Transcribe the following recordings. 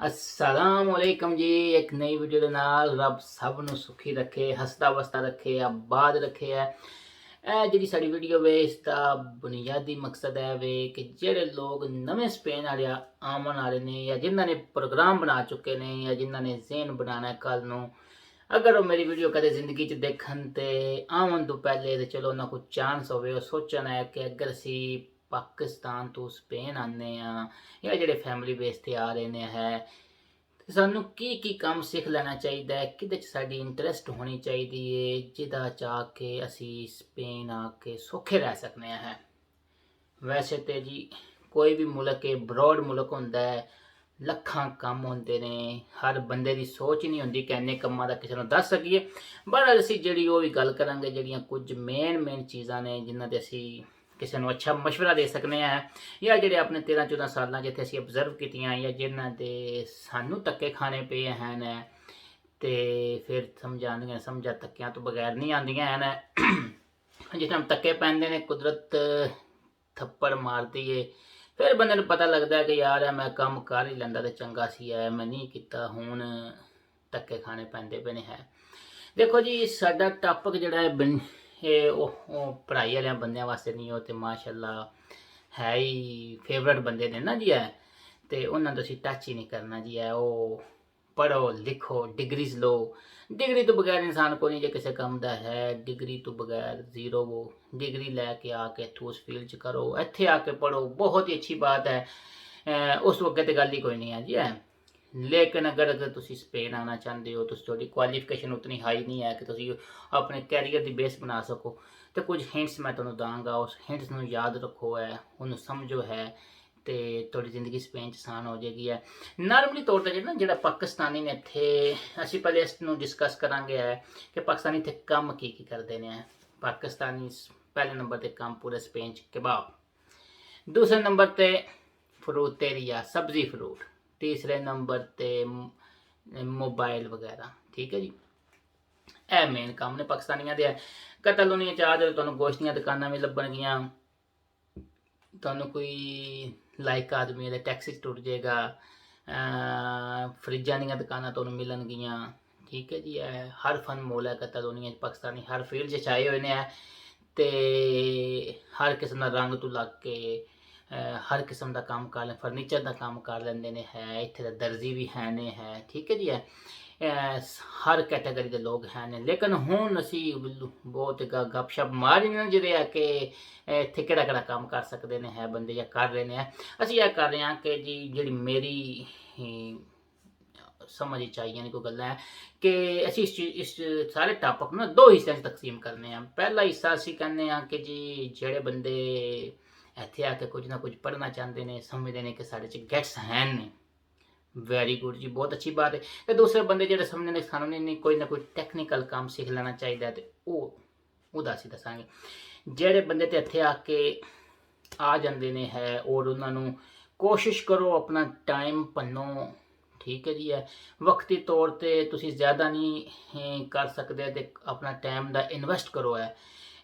अस्सलामुअलैकुम जी। एक नई वीडियो ਦੇ ਨਾਲ ਰੱਬ ਸਭ ਨੂੰ ਸੁਖੀ ਰੱਖੇ, ਹੱਸਦਾ ਵਸਦਾ ਰੱਖੇ, ਆਬਾਦ ਰੱਖੇ ਹੈ। ਇਹ ਜਿਹੜੀ ਸਾਡੀ ਵੀਡੀਓ ਵੇ ਇਸ ਦਾ ਬੁਨਿਆਦੀ ਮਕਸਦ ਹੈ ਵੇ ਕਿ ਜਿਹੜੇ ਲੋਕ ਨਵੇਂ ਸਪੇਨ ਵਾਲੇ ਆਉਣ ਵਾਲੇ ਨੇ ਜਾਂ ਜਿਨ੍ਹਾਂ ਨੇ ਪ੍ਰੋਗਰਾਮ ਬਣਾ ਚੁੱਕੇ ਨੇ ਜਾਂ ਜਿਨ੍ਹਾਂ ਨੇ ਜ਼ੇਨ ਬਣਾਉਣਾ ਕੱਲ ਨੂੰ, ਅਗਰ ਉਹ ਮੇਰੀ ਵੀਡੀਓ ਕਦੇ ਜ਼ਿੰਦਗੀ 'ਚ ਦੇਖਣ ਤੇ ਆਉਣ ਤੋਂ ਪਹਿਲੇ ਤੇ ਚਲੋ ਉਹਨਾਂ ਕੋਲ ਚਾਂਸ ਹੋਵੇ, ਉਹ ਸੋਚਣ ਹੈ ਕਿ ਅਗਰ ਅਸੀਂ ਪਾਕਿਸਤਾਨ ਤੋਂ ਸਪੇਨ ਆਉਂਦੇ ਹਾਂ ਜਾਂ ਜਿਹੜੇ ਫੈਮਿਲੀ ਬੇਸ 'ਤੇ ਆ ਰਹੇ ਨੇ ਹੈ ਸਾਨੂੰ ਕੀ ਕੰਮ ਸਿੱਖ ਲੈਣਾ ਚਾਹੀਦਾ ਹੈ, ਕਿਹਦੇ 'ਚ ਸਾਡੀ ਇੰਟਰਸਟ ਹੋਣੀ ਚਾਹੀਦੀ ਹੈ ਜਿਹਦਾ ਚਾਹ ਕੇ ਅਸੀਂ ਸਪੇਨ ਆ ਕੇ ਸੌਖੇ ਰਹਿ ਸਕਦੇ ਹਾਂ। ਵੈਸੇ ਤੇ ਜੀ ਕੋਈ ਵੀ ਮੁਲਕ ਹੈ, ਬਰੋਡ ਮੁਲਕ ਹੁੰਦਾ ਹੈ, ਲੱਖਾਂ ਕੰਮ ਹੁੰਦੇ ਨੇ, ਹਰ ਬੰਦੇ ਦੀ ਸੋਚ ਨਹੀਂ ਹੁੰਦੀ ਕਿ ਇੰਨੇ ਕੰਮਾਂ ਦਾ ਕਿਸੇ ਨੂੰ ਦੱਸ ਸਕੀਏ। ਪਰ ਅਸੀਂ ਜਿਹੜੀ ਉਹ ਵੀ ਗੱਲ ਕਰਾਂਗੇ ਜਿਹੜੀਆਂ ਕੁਝ ਮੇਨ ਚੀਜ਼ਾਂ ਨੇ ਜਿਨ੍ਹਾਂ 'ਤੇ ਅਸੀਂ ਕਿਸੇ ਨੂੰ ਅੱਛਾ ਮਸ਼ਵਰਾ ਦੇ ਸਕਦੇ ਹਾਂ ਜਾਂ ਜਿਹੜੇ ਆਪਣੇ 13-14 ਸਾਲਾਂ ਜਿੱਥੇ ਅਸੀਂ ਅਬਜ਼ਰਵ ਕੀਤੀਆਂ ਜਾਂ ਜਿਨ੍ਹਾਂ ਦੇ ਸਾਨੂੰ ਧੱਕੇ ਖਾਣੇ ਪਏ ਹਨ ਤੇ ਫਿਰ ਸਮਝਾਂ ਧੱਕਿਆਂ ਤੋਂ ਬਗੈਰ ਨਹੀਂ ਆਉਂਦੀਆਂ ਹਨ। ਜਿਸ ਟਾਈਮ ਧੱਕੇ ਪੈਂਦੇ ਨੇ ਕੁਦਰਤ ਥੱਪੜ ਮਾਰਦੀ ਏ, ਫਿਰ ਬੰਦੇ ਨੂੰ ਪਤਾ ਲੱਗਦਾ ਕਿ ਯਾਰ ਮੈਂ ਕੰਮ ਕਰ ਹੀ ਲੈਂਦਾ ਤੇ ਚੰਗਾ ਸੀ, ਮੈਂ ਨਹੀਂ ਕੀਤਾ, ਹੁਣ ਧੱਕੇ ਖਾਣੇ ਪੈਂਦੇ ਪਏ ਨੇ। ਦੇਖੋ ਜੀ ਸਾਡਾ ਟਾਪਿਕ ਜਿਹੜਾ ਹੈ ਇਹ ਉਹ ਪੜ੍ਹਾਈ ਵਾਲਿਆਂ ਬੰਦਿਆਂ ਵਾਸਤੇ ਨਹੀਂ, ਉਹ ਤੇ ਮਾਸ਼ਾਅੱਲਾ ਹੈ ਹੀ ਫੇਵਰਟ ਬੰਦੇ ਨੇ ਨਾ ਜੀ ਤੇ ਉਹਨਾਂ ਤੋਂ ਅਸੀਂ ਟੱਚ ਹੀ ਨਹੀਂ ਕਰਨਾ ਜੀ। ਉਹ ਪੜ੍ਹੋ ਲਿਖੋ ਡਿਗਰੀਜ਼ ਲਓ, ਡਿਗਰੀ ਤੋਂ ਬਗੈਰ ਇਨਸਾਨ ਕੋਈ ਨਹੀਂ ਜੇ ਕਿਸੇ ਕੰਮ ਦਾ ਹੈ, ਡਿਗਰੀ ਤੋਂ ਬਗੈਰ ਜ਼ੀਰੋ। ਉਹ ਡਿਗਰੀ ਲੈ ਕੇ ਆ ਕੇ ਇੱਥੋਂ ਉਸ ਫੀਲਡ 'ਚ ਕਰੋ, ਇੱਥੇ ਆ ਕੇ ਪੜ੍ਹੋ, ਬਹੁਤ ਹੀ ਅੱਛੀ ਬਾਤ ਹੈ। ਉਸ ਤੋਂ ਅੱਗੇ ਤੇ ਗੱਲ ਹੀ ਕੋਈ ਨਹੀਂ ਹੈ ਜੀ ਲੇਕਿਨ ਅਗਰ ਤੁਸੀਂ ਸਪੇਨ ਆਉਣਾ ਚਾਹੁੰਦੇ ਹੋ, ਤੁਹਾਡੀ ਕੁਆਲੀਫਿਕੇਸ਼ਨ ਉਤਨੀ ਹਾਈ ਨਹੀਂ ਹੈ ਕਿ ਤੁਸੀਂ ਆਪਣੇ ਕੈਰੀਅਰ ਦੀ ਬੇਸ ਬਣਾ ਸਕੋ, ਤੇ ਕੁਝ ਹਿੰਟਸ ਮੈਂ ਤੁਹਾਨੂੰ ਦਾਂਗਾ, ਉਸ ਹਿੰਟਸ ਨੂੰ ਯਾਦ ਰੱਖੋ ਉਹਨੂੰ ਸਮਝੋ ਤੇ ਤੁਹਾਡੀ ਜ਼ਿੰਦਗੀ ਸਪੇਨ 'ਚ ਆਸਾਨ ਹੋ ਜਾਏਗੀ ਨਾਰਮਲੀ ਤੌਰ 'ਤੇ ਜਿਹੜਾ ਪਾਕਿਸਤਾਨੀ ਨੇ ਇੱਥੇ, ਅਸੀਂ ਪਹਿਲੇ ਇਸ ਨੂੰ ਡਿਸਕਸ ਕਰਾਂਗੇ ਕਿ ਪਾਕਿਸਤਾਨੀ ਇੱਥੇ ਕੰਮ ਕੀ ਕਰਦੇ ਨੇ। ਪਾਕਿਸਤਾਨੀ ਪਹਿਲੇ ਨੰਬਰ 'ਤੇ ਕੰਮ ਪੂਰੇ ਸਪੇਨ 'ਚ ਕਬਾਬ, ਦੂਸਰੇ ਨੰਬਰ 'ਤੇ ਫਰੂਟੇਰੀਆ ਸਬਜ਼ੀ ਫਰੂਟ, तीसरे नंबर ते मोबाइल वगैरह। ठीक है जी, ਇਹ ਮੇਨ ਕੰਮ ਨੇ ਪਾਕਿਸਤਾਨੀਆਂ ਦੇ। ਕਤਲੋਨੀਆਂ ਚ ਆ ਜਾਓ ਤੁਹਾਨੂੰ ਗੋਸ਼ਤ ਦੀਆਂ ਦੁਕਾਨਾਂ ਵੀ ਲੱਭਣਗੀਆਂ, ਤੁਹਾਨੂੰ ਕੋਈ ਲਾਇਕ ਆਦਮੀ ਦੇ ਟੈਕਸੀ 'ਚ ਟੁੱਟ ਜਾਏਗਾ, ਫਰਿੱਜਾਂ ਦੀਆਂ ਦੁਕਾਨਾਂ ਤੁਹਾਨੂੰ ਮਿਲਣਗੀਆਂ। ਠੀਕ ਹੈ ਜੀ, ਇਹ ਹਰ ਫਨ ਮੋਲ ਹੈ ਕਤਲੋਨੀਆਂ 'ਚ, ਪਾਕਿਸਤਾਨੀ ਹਰ ਫੀਲਡ 'ਚ ਆਏ ਹੋਏ ਨੇ ਤੇ ਹਰ ਕਿਸਮ ਦਾ ਰੰਗ ਤੋਂ ਲੱਗ ਕੇ ਹਰ ਕਿਸਮ ਦਾ ਕੰਮ ਕਰ ਲੈ, ਫਰਨੀਚਰ ਦਾ ਕੰਮ ਕਰ ਲੈਂਦੇ ਨੇ ਇੱਥੇ ਦਾ ਦਰਜੀ ਵੀ ਹੈ ਨੇ ਠੀਕ ਹੈ ਜੀ ਹਰ ਕੈਟਾਗਰੀ ਦੇ ਲੋਕ ਹਨ। ਲੇਕਿਨ ਹੁਣ ਅਸੀਂ ਬਹੁਤ ਗੱਪਸ਼ਪ ਮਾਰੀ ਨਾ ਜਿਹੜੇ ਆ ਕਿ ਇੱਥੇ ਕਿਹੜਾ ਕੰਮ ਕਰ ਸਕਦੇ ਨੇ ਬੰਦੇ ਜਾਂ ਕਰ ਰਹੇ ਨੇ। ਅਸੀਂ ਇਹ ਕਰ ਰਹੇ ਹਾਂ ਕਿ ਜੀ ਜਿਹੜੀ ਮੇਰੀ ਸਮਝ ਵਿੱਚ ਆਈਆਂ ਨੇ ਕੋਈ ਗੱਲਾਂ ਕਿ ਅਸੀਂ ਇਸ ਸਾਰੇ ਟਾਪਿਕ ਨੂੰ ਦੋ ਹਿੱਸਿਆਂ 'ਚ ਤਕਸੀਮ ਕਰਨੇ ਆ। ਪਹਿਲਾ ਹਿੱਸਾ ਅਸੀਂ ਕਹਿੰਦੇ ਹਾਂ ਕਿ ਜੀ ਜਿਹੜੇ ਬੰਦੇ ਇੱਥੇ ਆ ਕੇ ਕੁਝ ਨਾ ਕੁਝ ਪੜ੍ਹਨਾ ਚਾਹੁੰਦੇ ਨੇ, ਸਮਝਦੇ ਨੇ ਕਿ ਸਾਡੇ 'ਚ ਗੈਟਸ ਹਨ ਨੇ, ਵੈਰੀ ਗੁੱਡ ਜੀ, ਬਹੁਤ ਅੱਛੀ ਬਾਤ ਹੈ। ਤੇ ਦੂਸਰੇ ਬੰਦੇ ਜਿਹੜੇ ਸਮਝਦੇ ਨੇ ਸਾਨੂੰ ਨਹੀਂ ਕੋਈ ਨਾ ਕੋਈ ਟੈਕਨੀਕਲ ਕੰਮ ਸਿੱਖ ਲੈਣਾ ਚਾਹੀਦਾ ਤੇ ਉਹਦਾ ਅਸੀਂ ਦੱਸਾਂਗੇ। ਜਿਹੜੇ ਬੰਦੇ ਤੇ ਇੱਥੇ ਆ ਕੇ ਆ ਜਾਂਦੇ ਨੇ ਔਰ ਉਹਨਾਂ ਨੂੰ ਕੋਸ਼ਿਸ਼ ਕਰੋ ਆਪਣਾ ਟਾਈਮ ਭੰਨੋ। ਠੀਕ ਹੈ ਜੀ, ਵਕਤੀ ਤੌਰ 'ਤੇ ਤੁਸੀਂ ਜ਼ਿਆਦਾ ਨਹੀਂ ਕਰ ਸਕਦੇ ਤੇ ਆਪਣਾ ਟਾਈਮ ਦਾ ਇਨਵੈਸਟ ਕਰੋ।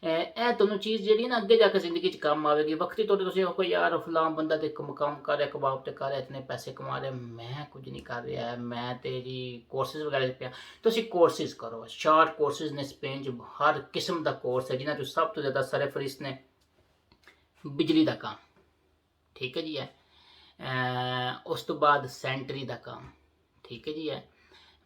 ਇਹ ਤੁਹਾਨੂੰ ਚੀਜ਼ ਜਿਹੜੀ ਨਾ ਅੱਗੇ ਜਾ ਕੇ ਜ਼ਿੰਦਗੀ 'ਚ ਕੰਮ ਆਵੇਗੀ। ਵਕਤੀ ਤੌਰ 'ਤੇ ਤੁਸੀਂ ਕੋਈ ਯਾਰ ਫਲਾਮ ਬੰਦਾ ਤੇ ਕੰਮ ਕਰ ਰਿਹਾ, ਕਬਾਬ ਤੇ ਕਰ ਰਿਹਾ, ਇਤਨੇ ਪੈਸੇ ਕਮਾ ਰਿਹਾ, ਮੈਂ ਕੁਝ ਨਹੀਂ ਕਰ ਰਿਹਾ, ਮੈਂ ਤੇ ਜੀ ਕੋਰਸਿਸ ਵਗੈਰਾ ਪਿਆ। ਤੁਸੀਂ ਕੋਰਸਿਸ ਕਰੋ, ਸ਼ਾਰਟ ਕੋਰਸਿਸ ਨੇ ਸਪੇਨ 'ਚ, ਹਰ ਕਿਸਮ ਦਾ ਕੋਰਸ ਹੈ ਜਿਨ੍ਹਾਂ 'ਚ ਸਭ ਤੋਂ ਜ਼ਿਆਦਾ ਸਰਫਰਿਸ਼ ਨੇ ਬਿਜਲੀ ਦਾ ਕੰਮ। ਠੀਕ ਹੈ ਜੀ ਉਸ ਤੋਂ ਬਾਅਦ ਸੈਂਟਰੀ ਦਾ ਕੰਮ। ਠੀਕ ਹੈ ਜੀ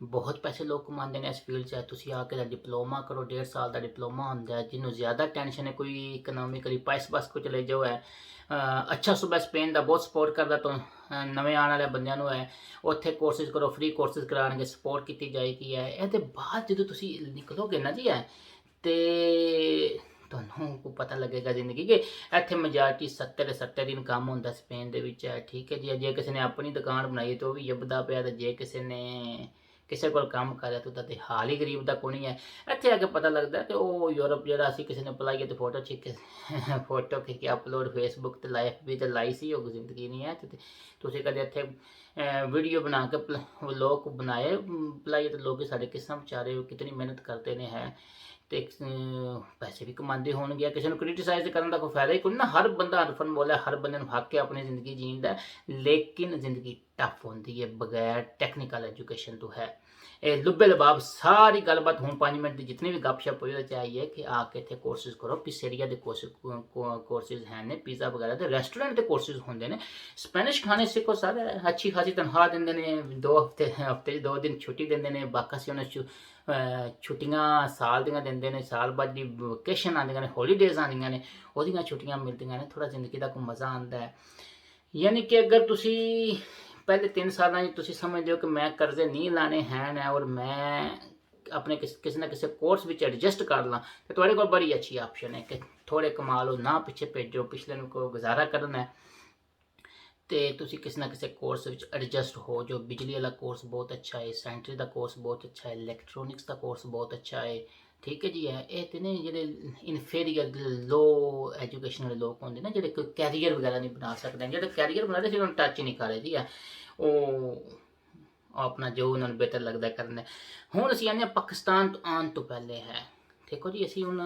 ਬਹੁਤ ਪੈਸੇ ਲੋਕ ਕਮਾਉਂਦੇ ਨੇ ਇਸ ਫੀਲਡ 'ਚ। ਤੁਸੀਂ ਆ ਕੇ ਡਿਪਲੋਮਾ ਕਰੋ, 1.5 ਸਾਲ ਦਾ ਡਿਪਲੋਮਾ ਹੁੰਦਾ ਜਿਹਨੂੰ ਜ਼ਿਆਦਾ ਟੈਨਸ਼ਨ ਹੈ ਕੋਈ ਇਕਨੋਮਿਕਲੀ ਪੈਸ ਬਸ ਕੁ ਚਲੇ ਜਾਓ ਅੱਛਾ ਸੂਬਾ ਸਪੇਨ ਦਾ ਬਹੁਤ ਸਪੋਰਟ ਕਰਦਾ ਤੋਂ ਨਵੇਂ ਆਉਣ ਵਾਲੇ ਬੰਦਿਆਂ ਨੂੰ ਉੱਥੇ ਕੋਰਸਿਸ ਕਰੋ, ਫ੍ਰੀ ਕੋਰਸਿਸ ਕਰਾਉਣਗੇ, ਸਪੋਰਟ ਕੀਤੀ ਜਾਏਗੀ ਇਹਦੇ ਬਾਅਦ ਜਦੋਂ ਤੁਸੀਂ ਨਿਕਲੋਗੇ ਨਾ ਜੀ ਤੇ ਤੁਹਾਨੂੰ ਪਤਾ ਲੱਗੇਗਾ ਜ਼ਿੰਦਗੀ ਕਿ ਇੱਥੇ ਮੈਜੋਰਟੀ 70 ਦਿਨ ਕੰਮ ਹੁੰਦਾ ਸਪੇਨ ਦੇ ਵਿੱਚ ਠੀਕ ਹੈ ਜੀ, ਜੇ ਕਿਸੇ ਨੇ ਆਪਣੀ ਦੁਕਾਨ ਬਣਾਈ ਤਾਂ ਉਹ ਵੀ ਜੱਬਦਾ ਪਿਆ, ਤੇ ਜੇ ਕਿਸੇ ਕੋਲ ਕੰਮ ਕਰ ਰਿਹਾ ਤਾਂ ਹਾਲ ਹੀ ਗਰੀਬ ਦਾ ਕੋਈ ਨਹੀਂ ਇੱਥੇ ਆ ਕੇ ਪਤਾ ਲੱਗਦਾ ਕਿ ਉਹ ਯੂਰਪ ਜਿਹੜਾ ਅਸੀਂ ਕਿਸੇ ਨੇ ਅਪਲਾਈ ਤੇ ਫੋਟੋ ਖਿੱਚ ਕੇ ਅਪਲੋਡ ਫੇਸਬੁੱਕ ਤੇ ਲਾਈਫ ਵੀ ਤੇ ਲਾਈ ਸੀ, ਉਹ ਜ਼ਿੰਦਗੀ ਨਹੀਂ ਹੈ। ਤੇ ਤੁਸੀਂ ਕਦੇ ਇੱਥੇ ਵੀਡੀਓ ਬਣਾ ਕੇ ਲੋਕ ਬਣਾਏ ਅਪਲਾਈ ਤੇ ਲੋਕ ਸਾਡੇ ਕਿਸਮ ਵਿਚਾਰੇ ਕਿਤਨੀ ਮਿਹਨਤ ਕਰਦੇ ਨੇ ਤੇ ਪੈਸੇ ਵੀ ਕਮਾਉਂਦੇ ਹੋਣਗੇ। ਕਿਸੇ ਨੂੰ ਕ੍ਰਿਟਿਸਾਈਜ਼ ਕਰਨ ਦਾ ਕੋਈ ਫਾਇਦਾ ਹੀ ਕੋਈ ਨਾ। ਹਰ ਬੰਦਾ ਅਨਫਨ ਬੋਲਿਆ, ਹਰ ਬੰਦੇ ਨੂੰ ਹੱਕ ਹੈ ਆਪਣੀ ਜ਼ਿੰਦਗੀ ਜੀਣ ਦਾ, ਲੇਕਿਨ ਜ਼ਿੰਦਗੀ ਟਫ ਹੁੰਦੀ ਹੈ ਬਗੈਰ ਟੈਕਨੀਕਲ ਐਜੂਕੇਸ਼ਨ ਤੋਂ ਹੈ। ਇਹ ਲੁੱਬੇ ਲਬਾਬ ਸਾਰੀ ਗੱਲਬਾਤ ਹੁਣ 5 ਮਿੰਟ ਦੀ ਜਿਤਨੀ ਵੀ ਗੱਪਸ਼ਪ ਹੋਈ ਉਹਦੇ ਚਾਹੀਏ ਕਿ ਆ ਕੇ ਇੱਥੇ ਕੋਰਸਿਸ ਕਰੋ। ਪਿਸੇਰੀਆ ਦੇ ਕੋਰਸਿਸ ਹੈ ਨੇ, ਪੀਜ਼ਾ ਵਗੈਰਾ ਦੇ ਰੈਸਟੋਰੈਂਟ ਦੇ ਕੋਰਸਿਸ ਹੁੰਦੇ ਨੇ। ਸਪੈਨਿਸ਼ ਖਾਣੇ ਸਿੱਖੋ ਸਰ, ਅੱਛੀ ਖਾਸੀ ਤਨਖਾਹ ਦਿੰਦੇ ਨੇ, 2 ਹਫ਼ਤੇ 2 ਦਿਨ ਛੁੱਟੀ ਦਿੰਦੇ ਨੇ। ਬਾਕੀ ਉਹਨਾਂ ਛੁੱਟੀਆਂ ਸਾਲ ਦੀਆਂ ਦਿੰਦੇ ਨੇ, ਸਾਲ ਬਾਅਦ ਦੀ ਵਕੇਸ਼ਨ ਆਉਂਦੀਆਂ ਨੇ, ਹੌਲੀਡੇਜ਼ ਆਉਂਦੀਆਂ ਨੇ, ਉਹਦੀਆਂ ਛੁੱਟੀਆਂ ਮਿਲਦੀਆਂ ਨੇ। ਥੋੜ੍ਹਾ ਜ਼ਿੰਦਗੀ ਦਾ ਕੋਈ ਮਜ਼ਾ ਆਉਂਦਾ ਹੈ। ਯਾਨੀ ਕਿ ਅਗਰ ਤੁਸੀਂ ਪਹਿਲੇ 3 ਸਾਲਾਂ 'ਚ ਤੁਸੀਂ ਸਮਝਦੇ ਹੋ ਕਿ ਮੈਂ ਕਰਜ਼ੇ ਨਹੀਂ ਲਾਣੇ ਹਨ ਔਰ ਮੈਂ ਆਪਣੇ ਕਿਸੇ ਨਾ ਕਿਸੇ ਕੋਰਸ ਵਿੱਚ ਐਡਜਸਟ ਕਰ ਲਾਂ, ਤਾਂ ਤੁਹਾਡੇ ਕੋਲ ਬੜੀ ਅੱਛੀ ਆਪਸ਼ਨ ਹੈ ਕਿ ਥੋੜ੍ਹੇ ਕਮਾ ਲਓ, ਨਾ ਪਿੱਛੇ ਭੇਜੋ, ਪਿਛਲੇ ਨੂੰ ਕੋਈ ਗੁਜ਼ਾਰਾ ਕਰਨਾ ਹੈ ਤੇ ਤੁਸੀਂ ਕਿਸੇ ਨਾ ਕਿਸੇ ਕੋਰਸ ਵਿੱਚ ਐਡਜਸਟ ਹੋ ਜਾਓ। ਬਿਜਲੀ ਵਾਲਾ ਕੋਰਸ ਬਹੁਤ ਅੱਛਾ ਹੈ, ਸੈਂਟਰੀ ਦਾ ਕੋਰਸ ਬਹੁਤ ਅੱਛਾ ਹੈ, ਇਲੈਕਟ੍ਰੋਨਿਕਸ ਦਾ ਕੋਰਸ ਬਹੁਤ ਅੱਛਾ ਹੈ। ਠੀਕ ਹੈ ਜੀ। ਇਹ ਤੇ ਨੇ ਜਿਹੜੇ ਇਨਫੀਰੀਅਰ ਲੋ ਐਜੂਕੇਸ਼ਨ ਵਾਲੇ ਲੋਕ ਹੁੰਦੇ ਨੇ, ਜਿਹੜੇ ਕੋਈ ਕੈਰੀਅਰ ਵਗੈਰਾ ਨਹੀਂ ਬਣਾ ਸਕਦੇ, ਜਿਹੜੇ ਕੈਰੀਅਰ ਬਣਾਦੇ ਫਿਰ ਉਹਨੂੰ ਟੱਚ ਨਹੀਂ ਕਰ ਰਹੇ ਜੀ। ਉਹ ਆਪਣਾ ਜੋ ਉਹਨਾਂ ਨੂੰ ਬਿਹਤਰ ਲੱਗਦਾ ਕਰਨਾ। ਹੁਣ ਅਸੀਂ ਆਉਂਦੇ ਹਾਂ ਪਾਕਿਸਤਾਨ ਤੋਂ ਆਉਣ ਤੋਂ ਪਹਿਲੇ ਹੈ। ਦੇਖੋ ਜੀ, ਅਸੀਂ ਹੁਣ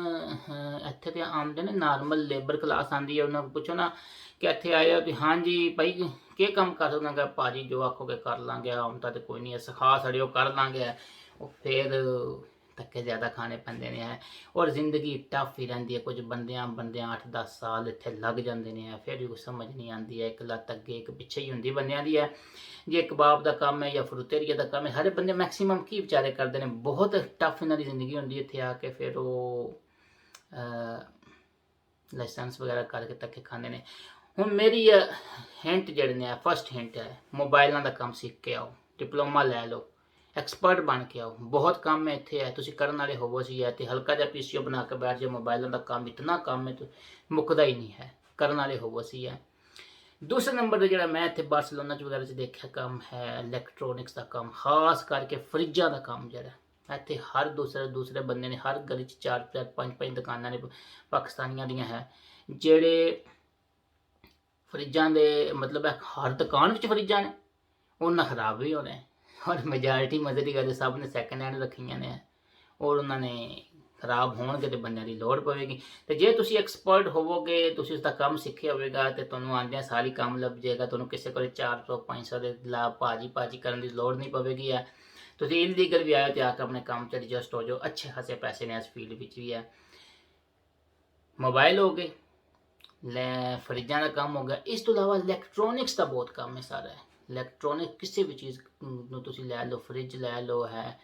ਇੱਥੇ ਤੇ ਆਉਂਦੇ ਨੇ ਨਾਰਮਲ ਲੇਬਰ ਕਲਾਸ ਆਉਂਦੀ ਹੈ। ਉਹਨਾਂ ਨੂੰ ਪੁੱਛੋ ਨਾ ਕਿ ਇੱਥੇ ਆਏ ਹੋ ਤੇ ਹਾਂਜੀ ਭਾਈ ਕੀ ਕੰਮ ਕਰ ਸਕਦਾ? ਭਾਜੀ ਜੋ ਆਖੋਗੇ ਕਰ ਲਾਂਗੇ, ਆਉਂਦਾ ਤੇ ਕੋਈ ਨਹੀਂ, ਸਿਖਾ ਛੜਿਓ ਕਰ ਲਾਂਗੇ। ਉਹ ਫਿਰ ਧੱਕੇ ਜ਼ਿਆਦਾ ਖਾਣੇ ਪੈਂਦੇ ਨੇ ਹੈ ਔਰ ਜ਼ਿੰਦਗੀ ਟਫ ਹੀ ਰਹਿੰਦੀ ਹੈ। ਕੁਝ ਬੰਦਿਆਂ 8-10 ਸਾਲ ਇੱਥੇ ਲੱਗ ਜਾਂਦੇ ਨੇ, ਫਿਰ ਵੀ ਕੁਝ ਸਮਝ ਨਹੀਂ ਆਉਂਦੀ ਹੈ। ਇੱਕ ਲੱਤ ਅੱਗੇ ਇੱਕ ਪਿੱਛੇ ਹੀ ਹੁੰਦੀ ਬੰਦਿਆਂ ਦੀ ਹੈ। ਜੇ ਕਬਾਬ ਦਾ ਕੰਮ ਹੈ ਜਾਂ ਫਰੂਤੇਰੀਆ ਦਾ ਕੰਮ ਹੈ, ਹਰੇ ਬੰਦੇ ਮੈਕਸੀਮਮ ਕੀ ਵਿਚਾਰੇ ਕਰਦੇ ਨੇ, ਬਹੁਤ ਟਫ ਇਹਨਾਂ ਦੀ ਜ਼ਿੰਦਗੀ ਹੁੰਦੀ ਹੈ। ਇੱਥੇ ਆ ਕੇ ਫਿਰ ਉਹ ਲਾਇਸੈਂਸ ਵਗੈਰਾ ਕਰਕੇ ਧੱਕੇ ਖਾਂਦੇ ਨੇ। ਹੁਣ ਮੇਰੀ ਹਿੰਟ ਜਿਹੜੇ ਨੇ, ਫਸਟ ਹਿੰਟ ਹੈ, ਮੋਬਾਈਲਾਂ ਦਾ ਕੰਮ ਸਿੱਖ ਕੇ ਆਓ, ਡਿਪਲੋਮਾ ਲੈ ਲਓ, ਐਕਸਪਰਟ ਬਣ ਕੇ ਆਓ। ਬਹੁਤ ਕੰਮ ਹੈ ਇੱਥੇ, ਹੈ ਤੁਸੀਂ ਕਰਨ ਵਾਲੇ ਹੋਵੋ ਸੀ ਹੈ ਤੇ ਹਲਕਾ ਜਿਹਾ ਪੀਸੀਓ ਬਣਾ ਕੇ ਬੈਠ ਜਾਓ। ਮੋਬਾਈਲਾਂ ਦਾ ਕੰਮ ਇਤਨਾ ਕੰਮ ਹੈ, ਮੁੱਕਦਾ ਹੀ ਨਹੀਂ ਹੈ, ਕਰਨ ਵਾਲੇ ਹੋਵੋ ਸੀ ਹੈ। ਦੂਸਰੇ ਨੰਬਰ 'ਤੇ ਜਿਹੜਾ ਮੈਂ ਇੱਥੇ ਬਾਰਸਲੋਨਾ 'ਚ ਵਗੈਰਾ 'ਚ ਦੇਖਿਆ ਕੰਮ ਹੈ ਇਲੈਕਟ੍ਰੋਨਿਕਸ ਦਾ ਕੰਮ, ਖਾਸ ਕਰਕੇ ਫਰਿੱਜਾਂ ਦਾ ਕੰਮ। ਜਿਹੜਾ ਇੱਥੇ ਹਰ ਦੂਸਰੇ ਬੰਦੇ ਨੇ, ਹਰ ਗਲੀ 'ਚ 4-4 5-5 ਦੁਕਾਨਾਂ ਨੇ ਪਾਕਿਸਤਾਨੀਆਂ ਦੀਆਂ ਹੈ, ਜਿਹੜੇ ਫਰਿੱਜਾਂ ਦੇ ਮਤਲਬ ਹੈ ਹਰ ਦੁਕਾਨ ਵਿੱਚ ਫਰਿੱਜਾਂ ਨੇ। ਉਹਨਾਂ ਖਰਾਬ ਵੀ ਹੋਣੇ ਔਰ ਮੈਜੋਰਿਟੀ ਮਜ਼ੇ ਦੀ ਗੱਲ ਸਭ ਨੇ ਸੈਕਿੰਡ ਹੈਂਡ ਰੱਖੀਆਂ ਨੇ ਔਰ ਉਹਨਾਂ ਨੇ ਖਰਾਬ ਹੋਣਗੇ ਤੇ ਬੰਦਿਆਂ ਦੀ ਲੋੜ ਪਵੇਗੀ। ਤੇ ਜੇ ਤੁਸੀਂ ਐਕਸਪਰਟ ਹੋਵੋਗੇ, ਤੁਸੀਂ ਉਸਦਾ ਕੰਮ ਸਿੱਖਿਆ ਹੋਵੇਗਾ ਤੇ ਤੁਹਾਨੂੰ ਆਉਂਦਿਆਂ ਸਾਰੀ ਕੰਮ ਲੱਭ ਜਾਏਗਾ। ਤੁਹਾਨੂੰ ਕਿਸੇ ਕੋਲ 400-500 ਦੇ ਲਾ ਭਾਜੀ ਕਰਨ ਦੀ ਲੋੜ ਨਹੀਂ ਪਵੇਗੀ ਹੈ। ਤੁਸੀਂ ਇਲੀਗਲ ਵੀ ਆਏ ਤੇ ਆ ਕੇ ਆਪਣੇ ਕੰਮ 'ਚ ਐਡਜਸਟ ਹੋ ਜਾਓ। ਅੱਛੇ ਖਾਸੇ ਪੈਸੇ ਨੇ ਇਸ ਫੀਲਡ ਵਿੱਚ ਵੀ ਹੈ। ਮੋਬਾਈਲ ਹੋ ਗਏ, ਫਰਿੱਜਾਂ ਦਾ ਕੰਮ ਹੋ ਗਿਆ। ਇਸ ਤੋਂ ਇਲਾਵਾ ਇਲੈਕਟ੍ਰੋਨਿਕਸ ਦਾ ਬਹੁਤ ਕੰਮ ਹੈ ਸਾਰਾ। ਇਲੈਕਟ੍ਰੋਨਿਕ ਕਿਸੇ ਵੀ ਚੀਜ਼ ਨੂੰ ਤੁਸੀਂ ਲੈ ਲਓ, ਫਰਿੱਜ ਲੈ ਲਓ ਹੈ,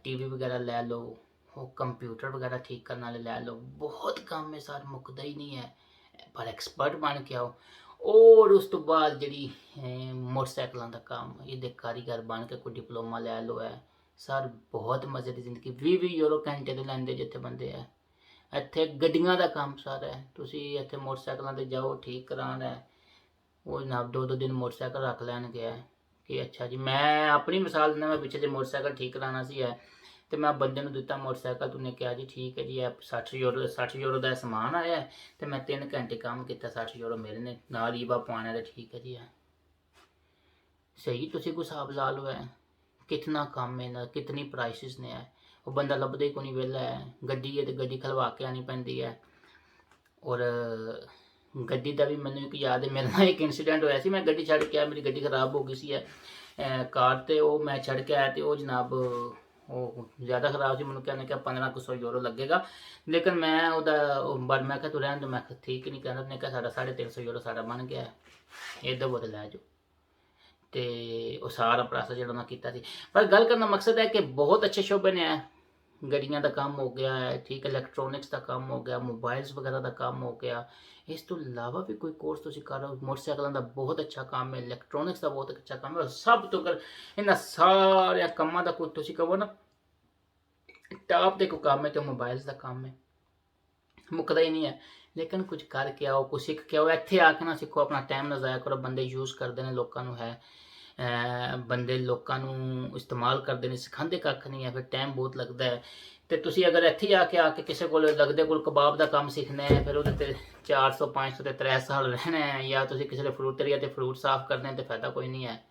ਟੀਵੀ ਵਗੈਰਾ ਲੈ ਲਓ, ਉਹ ਕੰਪਿਊਟਰ ਵਗੈਰਾ ਠੀਕ ਕਰਨ ਵਾਲੇ ਲੈ ਲਓ, ਬਹੁਤ ਕੰਮ ਹੈ ਸਰ, ਮੁੱਕਦਾ ਹੀ ਨਹੀਂ ਹੈ। ਪਰ ਐਕਸਪਰਟ ਬਣ ਕੇ ਆਓ। ਔਰ ਉਸ ਤੋਂ ਬਾਅਦ ਜਿਹੜੀ ਮੋਟਰਸਾਈਕਲਾਂ ਦਾ ਕੰਮ, ਇਹਦੇ ਕਾਰੀਗਰ ਬਣ ਕੇ ਕੋਈ ਡਿਪਲੋਮਾ ਲੈ ਲਓ ਹੈ ਸਰ, ਬਹੁਤ ਮਜ਼ੇ ਦੀ ਜ਼ਿੰਦਗੀ। 20-20 ਯੂਰੋ ਘੰਟੇ ਦੇ ਲੈਂਦੇ ਜਿੱਥੇ ਬੰਦੇ ਹੈ। ਇੱਥੇ ਗੱਡੀਆਂ ਦਾ ਕੰਮ ਸਾਰਾ ਹੈ, ਤੁਸੀਂ ਇੱਥੇ ਮੋਟਰਸਾਈਕਲਾਂ 'ਤੇ ਜਾਓ ਠੀਕ ਕਰਾਉਣਾ ਹੈ, ਉਹ ਜਨਾਬ 2-2 ਦਿਨ ਮੋਟਰਸਾਈਕਲ ਰੱਖ ਲੈਣਗੇ ਕਿ ਅੱਛਾ ਜੀ। ਮੈਂ ਆਪਣੀ ਮਿਸਾਲ ਦਿੰਦਾ, ਮੈਂ ਪਿੱਛੇ ਜੇ ਮੋਟਰਸਾਈਕਲ ਠੀਕ ਕਰਾਉਣਾ ਸੀ ਹੈ ਤੇ ਮੈਂ ਬੰਦੇ ਨੂੰ ਦਿੱਤਾ ਮੋਟਰਸਾਈਕਲ, ਉਹਨੇ ਕਿਹਾ ਜੀ ਠੀਕ ਹੈ ਜੀ, ਇਹ 60 ਯੂਰੋ ਦਾ ਸਮਾਨ ਆਇਆ ਤੇ ਮੈਂ 3 ਘੰਟੇ ਕੰਮ ਕੀਤਾ, 60 ਯੂਰੋ ਮੇਰੇ ਨੇ, ਨਾਲ ਈਵਾ ਪਾਉਣਾ ਤੇ ਠੀਕ ਹੈ ਜੀ। ਸਹੀ ਤੁਸੀਂ ਕੋਈ ਹਿਸਾਬ ਲਾ ਲਓ ਹੈ ਕਿਤਨਾ ਕੰਮ ਹੈ ਨਾ, ਕਿਤਨੀ ਪ੍ਰਾਈਸਿਸ ਨੇ ਹੈ। ਉਹ ਬੰਦਾ ਲੱਭਦਾ ਹੀ ਕੋਈ ਨਹੀਂ, ਵਿਹਲਾ ਹੈ। ਗੱਡੀ ਹੈ ਤੇ ਗੱਡੀ ਖਲਵਾ ਕੇ ਆਉਣੀ ਪੈਂਦੀ ਹੈ। ਔਰ ਗੱਡੀ ਦਾ ਵੀ ਮੈਨੂੰ ਇੱਕ ਯਾਦ ਹੈ, ਮੇਰੇ ਨਾਲ ਇੱਕ ਇੰਸੀਡੈਂਟ ਹੋਇਆ ਸੀ। ਮੈਂ ਗੱਡੀ ਛੱਡ ਕੇ ਆਇਆ, ਮੇਰੀ ਗੱਡੀ ਖਰਾਬ ਹੋ ਗਈ ਸੀ ਕਾਰ, ਤੇ ਉਹ ਮੈਂ ਛੱਡ ਕੇ ਆਇਆ ਤੇ ਉਹ ਜਨਾਬ ਉਹ ਜ਼ਿਆਦਾ ਖਰਾਬ ਸੀ। ਮੈਨੂੰ ਕਹਿੰਦੇ ਕਿ 1500 ਯੂਰੋ ਲੱਗੇਗਾ, ਲੇਕਿਨ ਮੈਂ ਉਹਦਾ ਮੈਂ ਕਿਹਾ ਤੂੰ ਰਹਿਣ ਦੋ, ਮੈਂ ਕਿਹਾ ਠੀਕ ਨਹੀਂ। ਕਹਿੰਦਾ ਉਹਨੇ ਕਿਹਾ ਸਾਡਾ 350 ਯੂਰੋ ਸਾਡਾ ਬਣ ਗਿਆ, ਇੱਧਰ ਬੋਲ ਲੈ ਜਾਓ। ਤੇ ਉਹ ਸਾਰਾ ਪ੍ਰੋਸੈਸ ਜਿਹੜਾ ਮੈਂ ਕੀਤਾ ਸੀ। ਪਰ ਗੱਲ ਕਰਨ ਦਾ ਮਕਸਦ ਹੈ ਕਿ ਬਹੁਤ ਅੱਛੇ ਸ਼ੋਬੇ ਨੇ ਹੈ। ਗੱਡੀਆਂ ਦਾ ਕੰਮ ਹੋ ਗਿਆ ਹੈ, ਠੀਕ, ਇਲੈਕਟ੍ਰੋਨਿਕਸ ਦਾ ਕੰਮ ਹੋ ਗਿਆ, ਮੋਬਾਈਲਸ ਵਗੈਰਾ ਦਾ ਕੰਮ ਹੋ ਗਿਆ। ਇਸ ਤੋਂ ਇਲਾਵਾ ਵੀ ਕੋਈ ਕੋਰਸ ਤੁਸੀਂ ਕਰ ਰਹੇ ਹੋ, ਮੋਟਰਸਾਈਕਲਾਂ ਦਾ ਬਹੁਤ ਅੱਛਾ ਕੰਮ ਹੈ, ਇਲੈਕਟ੍ਰੋਨਿਕਸ ਦਾ ਬਹੁਤ ਅੱਛਾ ਕੰਮ ਹੈ। ਸਭ ਤੋਂ ਅਗਰ ਇਹਨਾਂ ਸਾਰਿਆਂ ਕੰਮਾਂ ਦਾ ਕੋਈ ਤੁਸੀਂ ਕਹੋ ਨਾ ਟਾਪ ਤੇ ਕੋਈ ਕੰਮ ਹੈ ਤੇ ਮੋਬਾਈਲਸ ਦਾ ਕੰਮ ਹੈ, ਮੁੱਕਦਾ ਹੀ ਨਹੀਂ ਹੈ। ਲੇਕਿਨ ਕੁਝ ਕਰਕੇ ਆਓ, ਕੁਝ ਸਿੱਖ ਕੇ ਆਓ। ਇੱਥੇ ਆ ਕੇ ਨਾ ਸਿੱਖੋ, ਆਪਣਾ ਟਾਈਮ ਨਾ ਜ਼ਾਇਆ ਕਰੋ। ਬੰਦੇ ਯੂਜ਼ ਕਰਦੇ ਨੇ ਲੋਕਾਂ ਨੂੰ ਹੈ, ਬੰਦੇ ਲੋਕਾਂ ਨੂੰ ਇਸਤੇਮਾਲ ਕਰਦੇ ਨੇ, ਸਿਖਾਉਂਦੇ ਕੱਖ ਨਹੀਂ ਹੈ, ਫਿਰ ਟਾਈਮ ਬਹੁਤ ਲੱਗਦਾ ਹੈ। ਤੇ ਤੁਸੀਂ ਅਗਰ ਇੱਥੇ ਆ ਕੇ ਕਿਸੇ ਕੋਲ ਲੱਗਦੇ ਕੋਲ ਕਬਾਬ ਦਾ ਕੰਮ ਸਿੱਖਣਾ ਹੈ, ਫਿਰ ਉਹਦੇ ਤੇ 400-500 ਤੇ 3 ਸਾਲ ਰਹਿਣਾ ਹੈ, ਜਾਂ ਤੁਸੀਂ ਕਿਸੇ ਦੇ ਫਰੂਟਰੀਆ ਤੇ ਫਰੂਟ ਸਾਫ਼ ਕਰਨੇ ਤੇ ਫਾਇਦਾ ਕੋਈ ਨਹੀਂ ਹੈ।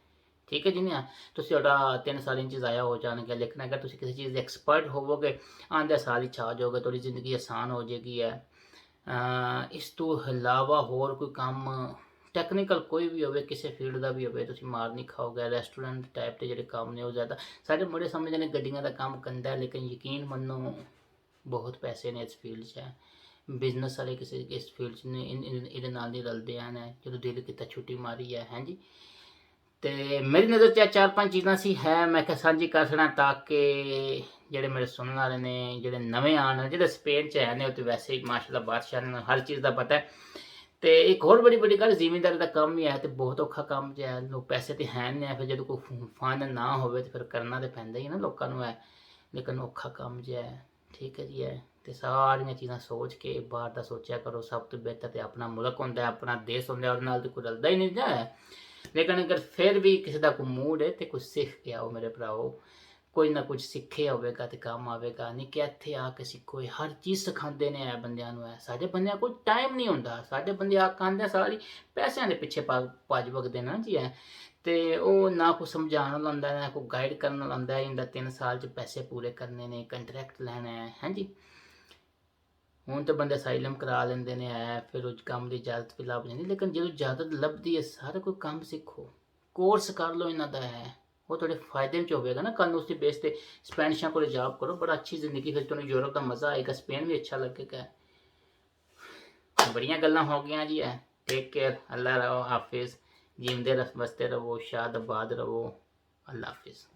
ਠੀਕ ਹੈ ਜੀ ਨਾ। ਤੁਸੀਂ ਤੁਹਾਡਾ 3 ਸਾਲ ਇੰਚ ਜ਼ਾਇਆ ਹੋ ਜਾਣਗੇ, ਲੇਕਿਨ ਅਗਰ ਤੁਸੀਂ ਕਿਸੇ ਚੀਜ਼ ਦੇ ਐਕਸਪਰਟ ਹੋਵੋਗੇ ਆਂਦੇ ਸਾਲ ਹੀ ਛਾ ਜਾਓਗੇ, ਤੁਹਾਡੀ ਜ਼ਿੰਦਗੀ ਆਸਾਨ ਹੋ ਜਾਏਗੀ ਹੈ। ਇਸ ਤੋਂ ਇਲਾਵਾ ਹੋਰ ਕੋਈ ਕੰਮ ਟੈਕਨੀਕਲ ਕੋਈ ਵੀ ਹੋਵੇ, ਕਿਸੇ ਫੀਲਡ ਦਾ ਵੀ ਹੋਵੇ, ਤੁਸੀਂ ਮਾਰ ਨਹੀਂ ਖਾਓਗੇ। ਰੈਸਟੋਰੈਂਟ ਟਾਈਪ ਦੇ ਜਿਹੜੇ ਕੰਮ ਨੇ ਉਹ ਜ਼ਿਆਦਾ ਸਾਡੇ ਮੁੰਡੇ ਸਮਝਦੇ ਨੇ ਗੱਡੀਆਂ ਦਾ ਕੰਮ ਕੰਦਾ, ਲੇਕਿਨ ਯਕੀਨ ਮੰਨੋ ਬਹੁਤ ਪੈਸੇ ਨੇ ਇਸ ਫੀਲਡ 'ਚ। ਬਿਜ਼ਨਸ ਵਾਲੇ ਕਿਸੇ ਇਸ ਫੀਲਡ 'ਚ ਨੇ ਇਹਦੇ ਨਾਲ ਨਹੀਂ ਰਲਦੇ ਹਨ। ਜਦੋਂ ਦਿਲ ਕੀਤਾ ਛੁੱਟੀ ਮਾਰੀ ਹੈ ਹਾਂਜੀ। ਤੇ ਮੇਰੀ ਨਜ਼ਰ 'ਚ 4-5 ਚੀਜ਼ਾਂ ਸੀ ਹੈ ਮੈਂ ਕਿਹਾ ਸਾਂਝੀ ਕਰ ਛੱਡਾਂ, ਤਾਂ ਕਿ ਜਿਹੜੇ ਮੇਰੇ ਸੁਣਨ ਵਾਲੇ ਨੇ, ਜਿਹੜੇ ਨਵੇਂ ਆਣ, ਜਿਹੜੇ ਸਪੇਨ 'ਚ ਹੈ ਨੇ, ਉਹ ਤਾਂ ਵੈਸੇ ਹੀ ਮਾਸ਼ਾਅੱਲਾ ਬਾਦਸ਼ਾਹ ਨੇ, ਹਰ ਚੀਜ਼ ਦਾ ਪਤਾ ਹੈ। ਤੇ ਇੱਕ ਹੋਰ ਬੜੀ ਗੱਲ, ਜ਼ਿਮੀਂਦਾਰੀ ਦਾ ਕੰਮ ਹੀ ਹੈ ਤੇ ਬਹੁਤ ਔਖਾ ਕੰਮ ਜਿਹਾ ਹੈ। ਲੋਕ ਪੈਸੇ ਤੇ ਹੈ ਨਹੀਂ, ਫਿਰ ਜਦੋਂ ਕੋਈ ਫੰਡ ਨਾ ਹੋਵੇ ਤੇ ਫਿਰ ਕਰਨਾ ਤੇ ਪੈਂਦਾ ਹੀ ਨਾ ਲੋਕਾਂ ਨੂੰ ਹੈ, ਲੇਕਿਨ ਔਖਾ ਕੰਮ ਜਿਹਾ ਹੈ। ਠੀਕ ਹੈ ਜੀ ਹੈ। ਤੇ ਸਾਰੀਆਂ ਚੀਜ਼ਾਂ ਸੋਚ ਕੇ ਬਾਹਰ ਦਾ ਸੋਚਿਆ ਕਰੋ। ਸਭ ਤੋਂ ਬਿਹਤਰ ਤੇ ਆਪਣਾ ਮੁਲਕ ਹੁੰਦਾ, ਆਪਣਾ ਦੇਸ਼ ਹੁੰਦਾ, ਉਹਦੇ ਨਾਲ ਤੇ ਕੋਈ ਰਲਦਾ ਹੀ ਨਹੀਂ ਜਾ। ਲੇਕਿਨ ਅਗਰ ਫਿਰ ਵੀ ਕਿਸੇ ਦਾ ਕੋਈ ਮੂਡ ਹੈ ਤੇ ਕੁਝ ਸਿੱਖ ਕੇ ਆਓ ਮੇਰੇ ਭਰਾਓ, ਕੁਝ ਨਾ ਕੁਝ ਸਿੱਖਿਆ ਹੋਵੇਗਾ ਤੇ ਕੰਮ ਆਵੇਗਾ। ਨਹੀਂ ਕਿ ਇੱਥੇ ਆ ਕੇ ਸਿੱਖੋ, ਹਰ ਚੀਜ਼ ਸਿਖਾਉਂਦੇ ਨੇ ਇਹ ਬੰਦਿਆਂ ਨੂੰ। ਸਾਡੇ ਬੰਦਿਆਂ ਕੋਲ ਟਾਈਮ ਨਹੀਂ ਹੁੰਦਾ, ਸਾਡੇ ਬੰਦੇ ਆ ਕਹਿੰਦੇ ਸਾਰੀ ਪੈਸਿਆਂ ਦੇ ਪਿੱਛੇ ਭੱਜ ਵਗਦੇ ਨਾ ਜੀ ਹੈ। ਤੇ ਉਹ ਨਾ ਕੋਈ ਸਮਝਾਉਣ ਵਾਲਾ ਹੁੰਦਾ, ਨਾ ਕੋਈ ਗਾਈਡ ਕਰਨ ਵਾਲਾ ਹੁੰਦਾ। ਇਹਦਾ 3 ਸਾਲ 'ਚ ਪੈਸੇ ਪੂਰੇ ਕਰਨੇ ਨੇ, ਕੰਟਰੈਕਟ ਲੈਣਾ ਹੈ ਹਾਂਜੀ। ਹੁਣ ਤਾਂ ਬੰਦੇ ਅਸਾਈਲਮ ਕਰਾ ਲੈਂਦੇ ਨੇ ਫਿਰ ਉਹ ਕੰਮ ਦੀ ਇਜਾਜ਼ਤ ਵੀ ਲੱਭ ਜਾਂਦੀ, ਲੇਕਿਨ ਜਦੋਂ ਇਜਾਜ਼ਤ ਲੱਭਦੀ ਹੈ ਸਾਰਾ ਕੋਈ ਕੰਮ ਸਿੱਖੋ, ਕੋਰਸ ਕਰ ਲਓ ਇਹਨਾਂ ਦਾ ਹੈ, ਉਹ ਤੁਹਾਡੇ ਫਾਇਦੇ 'ਚ ਹੋਵੇਗਾ ਨਾ। ਕੱਲ੍ਹ ਨੂੰ ਉਸਦੀ ਬੇਸ 'ਤੇ ਸਪੈਨਿਸ਼ਾਂ ਕੋਲ ਜੌਬ ਕਰੋ, ਬੜਾ ਅੱਛੀ ਜ਼ਿੰਦਗੀ, ਫਿਰ ਤੁਹਾਨੂੰ ਯੂਰਪ ਦਾ ਮਜ਼ਾ ਆਏਗਾ, ਸਪੇਨ ਵੀ ਅੱਛਾ ਲੱਗੇਗਾ। ਬੜੀਆਂ ਗੱਲਾਂ ਹੋ ਗਈਆਂ ਜੀ ਹੈ। ਟੇਕ ਕੇਅਰ, ਅੱਲਾ ਰਹੋ, ਹਾਫਿਜ਼। ਜਿੰਦੇ ਵਸਤੇ ਰਹੋ, ਸ਼ਾਦ ਆਬਾਦ ਰਹੋ, ਅੱਲਾ ਹਾਫਿਜ਼।